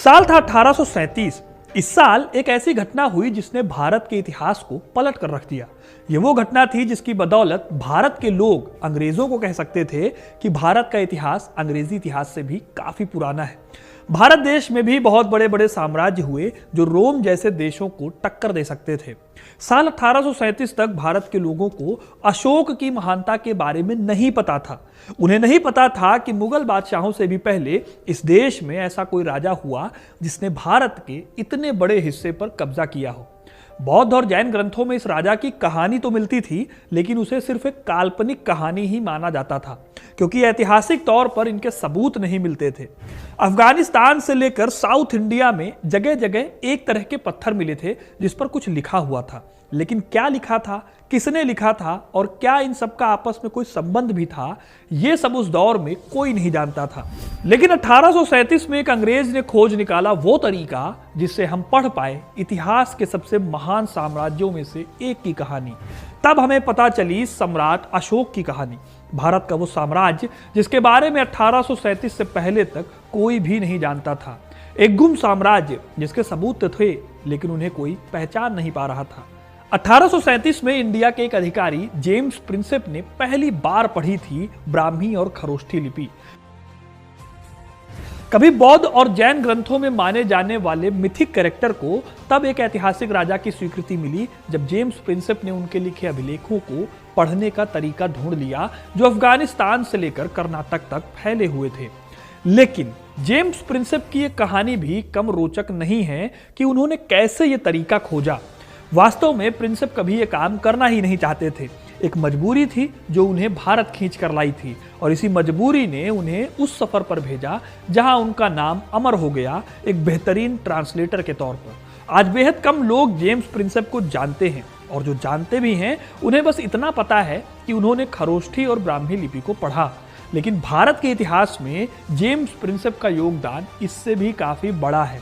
साल था 1837। इस साल एक ऐसी घटना हुई जिसने भारत के इतिहास को पलट कर रख दिया। ये वो घटना थी जिसकी बदौलत भारत के लोग अंग्रेजों को कह सकते थे कि भारत का इतिहास अंग्रेजी इतिहास से भी काफी पुराना है। भारत देश में भी बहुत बड़े बड़े साम्राज्य हुए जो रोम जैसे देशों को टक्कर दे सकते थे। साल 1837 तक भारत के लोगों को अशोक की महानता के बारे में नहीं पता था। उन्हें नहीं पता था कि मुगल बादशाहों से भी पहले इस देश में ऐसा कोई राजा हुआ जिसने भारत के इतने बड़े हिस्से पर कब्जा किया हो। बौद्ध और जैन ग्रंथों में इस राजा की कहानी तो मिलती थी, लेकिन उसे सिर्फ एक काल्पनिक कहानी ही माना जाता था, क्योंकि ऐतिहासिक तौर पर इनके सबूत नहीं मिलते थे। अफगानिस्तान से लेकर साउथ इंडिया में जगह जगह एक तरह के पत्थर मिले थे जिस पर कुछ लिखा हुआ था, लेकिन क्या लिखा था, किसने लिखा था और क्या इन सब का आपस में कोई संबंध भी था, यह सब उस दौर में कोई नहीं जानता था। लेकिन 1837 में एक अंग्रेज ने खोज निकाला वो तरीका जिससे हम पढ़ पाए इतिहास के सबसे महान साम्राज्यों में से एक की कहानी। तब हमें पता चली सम्राट अशोक की कहानी। भारत का वो साम्राज्य जिसके बारे में 1837 से पहले तक कोई भी नहीं जानता था। एक गुम साम्राज्य जिसके सबूत थे लेकिन उन्हें कोई पहचान नहीं पा रहा था। 1837 में इंडिया के एक अधिकारी जेम्स प्रिंसेप ने पहली बार पढ़ी थी ब्राह्मी और खरोष्ठी लिपि। कभी बौद्ध और जैन ग्रंथों में माने जाने वाले मिथिक कैरेक्टर को तब एक ऐतिहासिक राजा की स्वीकृति मिली जब जेम्स प्रिंसेप ने उनके लिखे अभिलेखों को पढ़ने का तरीका ढूंढ लिया जो अफगानिस्तान से लेकर कर्नाटक तक फैले हुए थे। लेकिन जेम्स प्रिंसेप की एक कहानी भी कम रोचक नहीं है कि उन्होंने कैसे यह तरीका खोजा। वास्तव में प्रिंसेप कभी यह काम करना ही नहीं चाहते थे। एक मजबूरी थी जो उन्हें भारत खींच कर लाई थी और इसी मजबूरी ने उन्हें उस सफर पर भेजा जहां उनका नाम अमर हो गया एक बेहतरीन ट्रांसलेटर के तौर पर। आज बेहद कम लोग जेम्स प्रिंसेप को जानते हैं और जो जानते भी हैं उन्हें बस इतना पता है कि उन्होंने खरोष्ठी और ब्राह्मी लिपि को पढ़ा। लेकिन भारत के इतिहास में जेम्स प्रिंसेप का योगदान इससे भी काफी बड़ा है।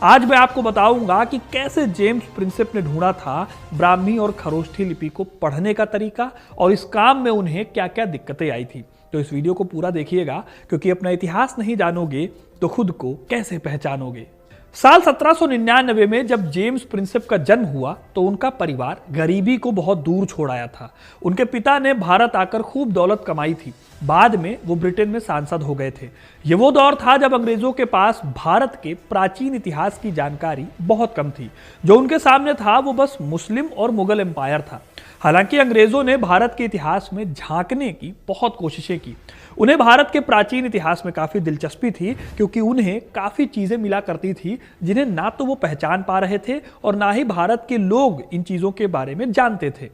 आज मैं आपको बताऊंगा कि कैसे जेम्स प्रिंसेप ने ढूंढा था ब्राह्मी और खरोष्ठी लिपि को पढ़ने का तरीका और इस काम में उन्हें क्या क्या दिक्कतें आई थी। तो इस वीडियो को पूरा देखिएगा, क्योंकि अपना इतिहास नहीं जानोगे तो खुद को कैसे पहचानोगे। साल 1799 में जब जेम्स प्रिंसेप का जन्म हुआ तो उनका परिवार गरीबी को बहुत दूर छोड़ आया था। उनके पिता ने भारत आकर खूब दौलत कमाई थी। बाद में वो ब्रिटेन में सांसद हो गए थे। ये वो दौर था जब अंग्रेजों के पास भारत के प्राचीन इतिहास की जानकारी बहुत कम थी। जो उनके सामने था वो बस मुस्लिम और मुगल एम्पायर था। हालांकि अंग्रेजों ने भारत के इतिहास में झांकने की बहुत कोशिशें की। उन्हें भारत के प्राचीन इतिहास में काफी दिलचस्पी थी, क्योंकि उन्हें काफी चीजें मिला करती थी जिन्हें ना तो वो पहचान पा रहे थे और ना ही भारत के लोग इन चीजों के बारे में जानते थे।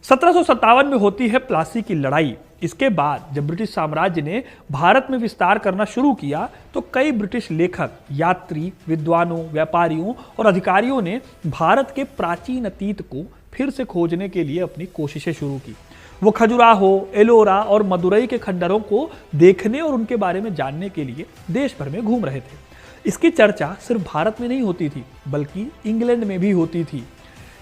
1757 में होती है प्लासी की लड़ाई। इसके बाद जब ब्रिटिश साम्राज्य ने भारत में विस्तार करना शुरू किया तो कई ब्रिटिश लेखक, यात्री, विद्वानों, व्यापारियों और अधिकारियों ने भारत के प्राचीन अतीत को फिर से खोजने के लिए अपनी कोशिशें शुरू की। वो खजुराहो, एलोरा और मदुरई के खंडरों को देखने और उनके बारे में जानने के लिए देश भर में घूम रहे थे। इसकी चर्चा सिर्फ भारत में नहीं होती थी, बल्कि इंग्लैंड में भी होती थी।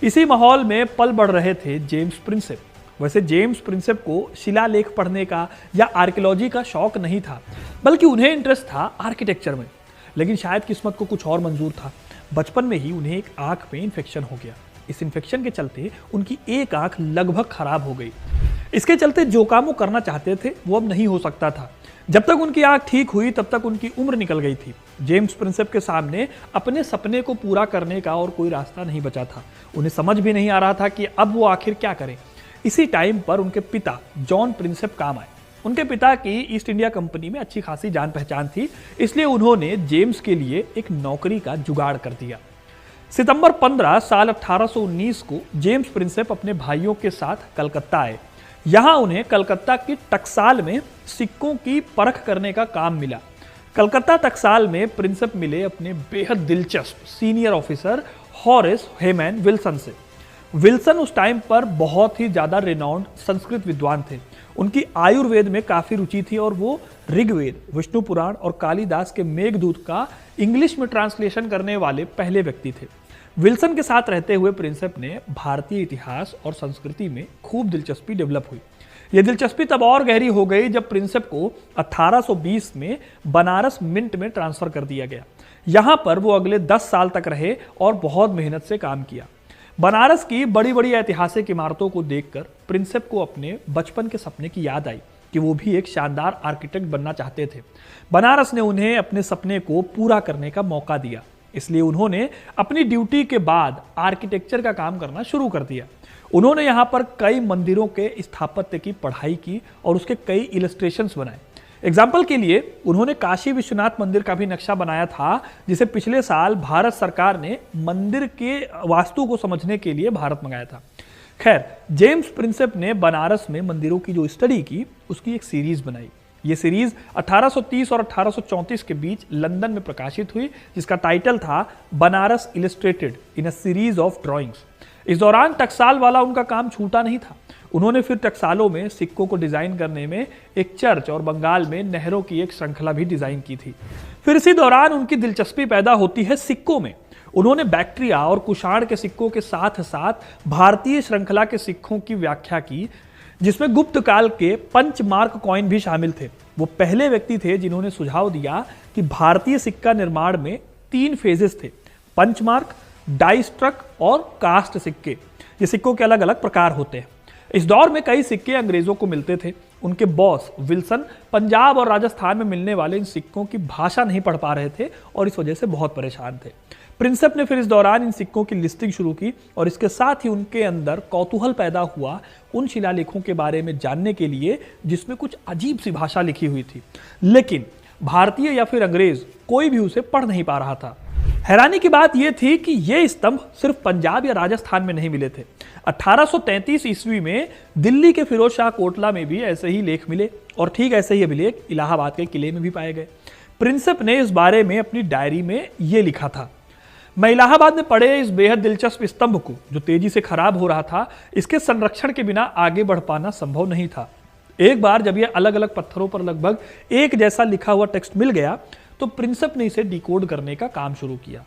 इसी माहौल में पल बढ़ रहे थे जेम्स प्रिंसेप। वैसे जेम्स प्रिंसेप को शिलालेख पढ़ने का या आर्कियोलॉजी का शौक नहीं था, बल्कि उन्हें इंटरेस्ट था आर्किटेक्चर में। लेकिन शायद किस्मत को कुछ और मंजूर था। बचपन में ही उन्हें एक आंख में इन्फेक्शन हो गया। इस इन्फेक्शन के चलते उनकी एक आंख लगभग खराब हो गई। इसके चलते जो काम वो करना चाहते थे वो अब नहीं हो सकता था। जब तक उनकी आंख ठीक हुई तब तक उनकी उम्र निकल गई थी। जेम्स प्रिंसेप के सामने अपने सपने को पूरा करने का और कोई रास्ता नहीं बचा था। उन्हें समझ भी नहीं आ रहा था कि अब वो आखिर क्या करें। इसी टाइम पर उनके पिता जॉन प्रिंसेप काम आए। उनके पिता की ईस्ट इंडिया कंपनी में अच्छी खासी जान पहचान थी, इसलिए उन्होंने जेम्स के लिए एक नौकरी का जुगाड़ कर दिया। सितंबर 15 साल 1819 को जेम्स प्रिंसेप अपने भाइयों के साथ कलकत्ता आए। यहां उन्हें कलकत्ता की टकसाल में सिक्कों की परख करने का काम मिला। कलकत्ता टकसाल में प्रिंसेप मिले अपने बेहद दिलचस्प सीनियर ऑफिसर हॉरेस हेमैन विल्सन से। विल्सन उस टाइम पर बहुत ही ज्यादा रिनाउंड संस्कृत विद्वान थे। उनकी आयुर्वेद में काफी रुचि थी और वो ऋग्वेद, विष्णु पुराण और कालिदास के मेघदूत का इंग्लिश में ट्रांसलेशन करने वाले पहले व्यक्ति थे। विल्सन के साथ रहते हुए प्रिंसेप ने भारतीय इतिहास और संस्कृति में खूब दिलचस्पी डेवलप हुई। यह दिलचस्पी तब और गहरी हो गई जब प्रिंसेप को 1820 में बनारस मिंट में ट्रांसफर कर दिया गया। यहां पर वो अगले 10 साल तक रहे और बहुत मेहनत से काम किया। बनारस की बड़ी बड़ी ऐतिहासिक इमारतों को देखकर प्रिंसेप को अपने बचपन के सपने की याद आई कि वो भी एक शानदार आर्किटेक्ट बनना चाहते थे। बनारस ने उन्हें अपने सपने को पूरा करने का मौका दिया, इसलिए उन्होंने अपनी ड्यूटी के बाद आर्किटेक्चर का काम करना शुरू कर दिया। उन्होंने यहाँ पर कई मंदिरों के स्थापत्य की पढ़ाई की और उसके कई इलस्ट्रेशंस बनाए। एग्जाम्पल के लिए उन्होंने काशी विश्वनाथ मंदिर का भी नक्शा बनाया था, जिसे पिछले साल भारत सरकार ने मंदिर के वास्तु को समझने के लिए भारत मंगाया था। खैर, जेम्स प्रिंसेप ने बनारस में मंदिरों की जो स्टडी की उसकी एक सीरीज बनाई। ये सीरीज 1830 और 1834 के बीच लंदन में प्रकाशित हुई, जिसका टाइटल था Banaras illustrated in a series of drawings. इस दौरान टकसाल वाला उनका काम छूटा नहीं था। उन्होंने फिर टकसालों में सिक्कों को डिजाइन करने में एक चर्च और बंगाल में नहरों की एक श्रृंखला भी डिजाइन की थी। फिर इसी दौरान उनकी दिलचस्पी पैदा होती है सिक्कों में। उन्होंने बैक्ट्रिया और कुषाण के सिक्कों के साथ साथ भारतीय श्रृंखला के सिक्कों की व्याख्या की, जिसमें गुप्त काल के पंचमार्क कॉइन भी शामिल थे। वो पहले व्यक्ति थे जिन्होंने सुझाव दिया कि भारतीय सिक्का निर्माण में 3 फेजेस थे: पंचमार्क, डाई स्ट्रक और कास्ट सिक्के। ये सिक्कों के अलग अलग प्रकार होते हैं। इस दौर में कई सिक्के अंग्रेजों को मिलते थे। उनके बॉस विल्सन पंजाब और राजस्थान में मिलने वाले इन सिक्कों की भाषा नहीं पढ़ पा रहे थे और इस वजह से बहुत परेशान थे। प्रिंसेप ने फिर इस दौरान इन सिक्कों की लिस्टिंग शुरू की और इसके साथ ही उनके अंदर कौतूहल पैदा हुआ उन शिलालेखों के बारे में जानने के लिए जिसमें कुछ अजीब सी भाषा लिखी हुई थी, लेकिन भारतीय या फिर अंग्रेज कोई भी उसे पढ़ नहीं पा रहा था। हैरानी की बात यह थी कि ये स्तंभ सिर्फ पंजाब या राजस्थान में नहीं मिले थे। 1833 ईस्वी में दिल्ली के फिरोज शाह कोटला में भी ऐसे ही लेख मिले और ठीक ऐसे ही अभिलेख इलाहाबाद के किले में भी पाए गए। प्रिंसेप ने इस बारे में अपनी डायरी में यह लिखा था: मैं इलाहाबाद में पड़े इस बेहद दिलचस्प स्तंभ को, जो तेजी से खराब हो रहा था, इसके संरक्षण के बिना आगे बढ़ पाना संभव नहीं था। एक बार जब यह अलग अलग पत्थरों पर लगभग एक जैसा लिखा हुआ टेक्स्ट मिल गया तो प्रिंसेप ने इसे डिकोड करने का काम शुरू किया।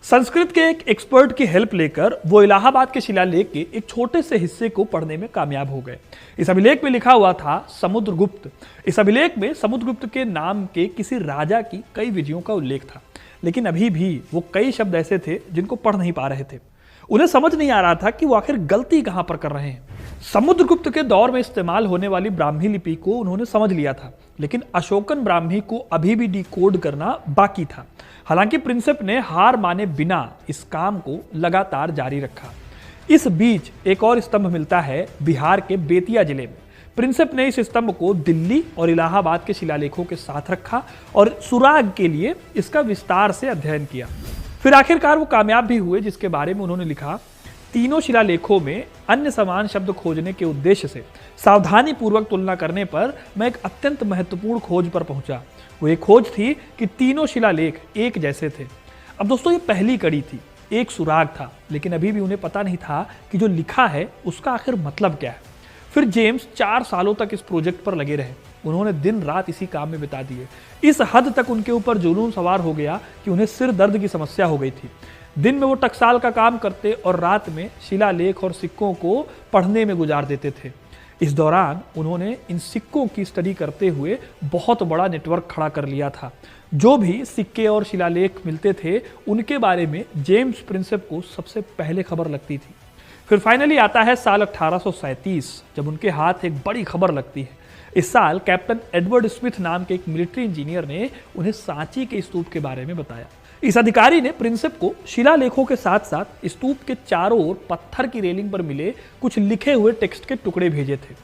संस्कृत के एक एक्सपर्ट की हेल्प लेकर वो इलाहाबाद के शिलालेख के एक छोटे से हिस्से को पढ़ने में कामयाब हो गए। इस अभिलेख में लिखा हुआ था समुद्रगुप्त। इस अभिलेख में समुद्रगुप्त के नाम के किसी राजा की कई विधियों का उल्लेख था, लेकिन अभी भी वो कई शब्द ऐसे थे जिनको पढ़ नहीं पा रहे थे। उन्हें समझ नहीं आ रहा था कि वो आखिर गलती कहां पर कर रहे हैं। समुद्रगुप्त के दौर में इस्तेमाल होने वाली ब्राह्मी लिपि को उन्होंने समझ लिया था, लेकिन अशोकन ब्राह्मी को अभी भी डिकोड करना बाकी था। हालांकि प्रिंसेप ने हार माने बिना इस काम को लगातार जारी रखा। इस बीच एक और स्तंभ मिलता है बिहार के बेतिया जिले में। प्रिंसेप ने इस स्तंभ को दिल्ली और इलाहाबाद के शिलालेखों के साथ रखा और सुराग के लिए इसका विस्तार से अध्ययन किया। फिर आखिरकार वो कामयाब भी हुए, जिसके बारे में उन्होंने लिखा: तीनों शिलालेखों में अन्य समान शब्द खोजने के उद्देश्य से सावधानी पूर्वक तुलना करने पर मैं एक अत्यंत महत्वपूर्ण खोज पर पहुंचा। वो एक खोज थी कि तीनों शिलालेख एक जैसे थे। अब दोस्तों, ये पहली कड़ी थी, एक सुराग था, लेकिन अभी भी उन्हें पता नहीं था कि जो लिखा है उसका आखिर मतलब क्या है। फिर जेम्स 4 सालों तक इस प्रोजेक्ट पर लगे रहे। उन्होंने दिन रात इसी काम में बिता दिए। इस हद तक उनके ऊपर जुनून सवार हो गया कि उन्हें सिर दर्द की समस्या हो गई थी। दिन में वो टकसाल का काम करते और रात में शिलालेख और सिक्कों को पढ़ने में गुजार देते थे। इस दौरान उन्होंने इन सिक्कों की स्टडी करते हुए बहुत बड़ा नेटवर्क खड़ा कर लिया था। जो भी सिक्के और शिलालेख मिलते थे उनके बारे में जेम्स प्रिंसेप को सबसे पहले खबर लगती थी। फिर फाइनली आता है साल 1837, जब उनके हाथ एक बड़ी खबर लगती है। इस साल कैप्टन एडवर्ड स्मिथ नाम के एक मिलिट्री इंजीनियर ने उन्हें सांची के स्तूप के बारे में बताया। इस अधिकारी ने प्रिंसेप को शिलालेखों के साथ साथ स्तूप के चारों ओर पत्थर की रेलिंग पर मिले कुछ लिखे हुए टेक्स्ट के टुकड़े भेजे थे।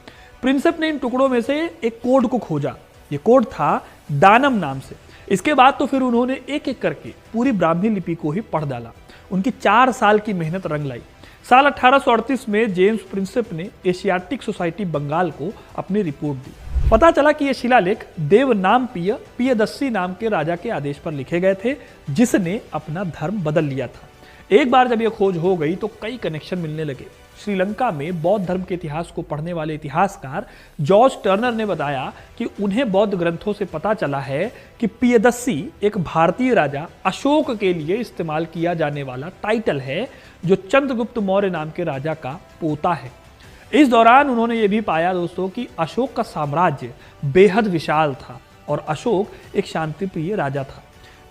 प्रिंसेप ने इन टुकड़ों में से एक कोड को खोजा। ये कोड था दानम नाम से। इसके बाद तो फिर उन्होंने एक एक करके पूरी ब्राह्मी लिपि को ही पढ़ डाला। उनकी 4 साल की मेहनत रंग लाई। साल 1838 में जेम्स प्रिंसेप ने एशियाटिक सोसाइटी बंगाल को अपनी रिपोर्ट दी। पता चला कि ये शिलालेख देवनामपिय पियदस्सी नाम के राजा के आदेश पर लिखे गए थे, जिसने अपना धर्म बदल लिया था। एक बार जब यह खोज हो गई तो कई कनेक्शन मिलने लगे। श्रीलंका में बौद्ध धर्म के इतिहास को पढ़ने वाले इतिहासकार जॉर्ज टर्नर ने बताया कि उन्हें बौद्ध ग्रंथों से पता चला है कि पियदस्सी एक भारतीय राजा अशोक के लिए इस्तेमाल किया जाने वाला टाइटल है, जो चंद्रगुप्त मौर्य नाम के राजा का पोता है। इस दौरान उन्होंने ये भी पाया दोस्तों कि अशोक का साम्राज्य बेहद विशाल था और अशोक एक शांतिप्रिय राजा था।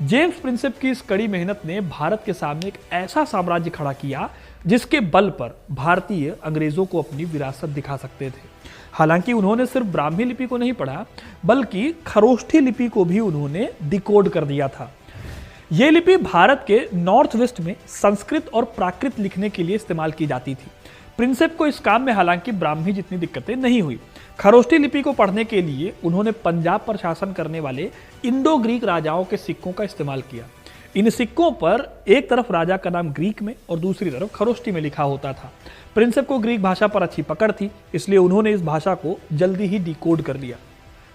जेम्स प्रिंसेप की इस कड़ी मेहनत ने भारत के सामने एक ऐसा साम्राज्य खड़ा किया जिसके बल पर भारतीय अंग्रेजों को अपनी विरासत दिखा सकते थे। हालांकि उन्होंने सिर्फ ब्राह्मी लिपि को नहीं पढ़ा, बल्कि खरोष्ठी लिपि को भी उन्होंने डिकोड कर दिया था। यह लिपि भारत के नॉर्थ वेस्ट में संस्कृत और प्राकृत लिखने के लिए इस्तेमाल की जाती थी। प्रिंसेप को इस काम में हालांकि ब्राह्मी जितनी दिक्कतें नहीं हुई। खरोष्ठी लिपि को पढ़ने के लिए उन्होंने पंजाब पर शासन करने वाले इंडो ग्रीक राजाओं के सिक्कों का इस्तेमाल किया। इन सिक्कों पर एक तरफ राजा का नाम ग्रीक में और दूसरी तरफ खरोष्ठी में लिखा होता था। प्रिंसेप को ग्रीक भाषा पर अच्छी पकड़ थी, इसलिए उन्होंने इस भाषा को जल्दी ही डिकोड कर लिया।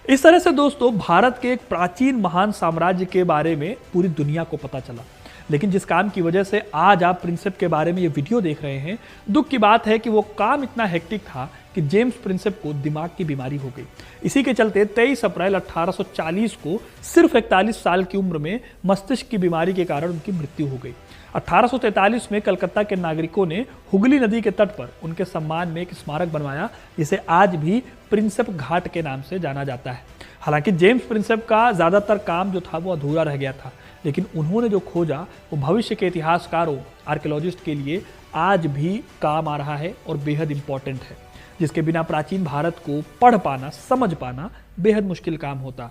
इस तरह से दोस्तों भारत के एक प्राचीन महान साम्राज्य के बारे में पूरी दुनिया को पता चला। लेकिन जिस काम की वजह से आज आप प्रिंसेप के बारे में ये वीडियो देख रहे हैं, दुख की बात है कि वो काम इतना हेक्टिक था कि जेम्स प्रिंसेप को दिमाग की बीमारी हो गई। इसी के चलते 23 अप्रैल 1840 को सिर्फ 41 साल की उम्र में मस्तिष्क की बीमारी के कारण उनकी मृत्यु हो गई। 1843 में कलकत्ता के नागरिकों ने हुगली नदी के तट पर उनके सम्मान में एक स्मारक बनवाया, जिसे आज भी प्रिंसेप घाट के नाम से जाना जाता है। हालांकि जेम्स प्रिंसेप का ज्यादातर काम जो था वो अधूरा रह गया था, लेकिन उन्होंने जो खोजा वो भविष्य के इतिहासकारों, आर्कियोलॉजिस्ट के लिए आज भी काम आ रहा है और बेहद इंपॉर्टेंट है, जिसके बिना प्राचीन भारत को पढ़ पाना, समझ पाना बेहद मुश्किल काम होता।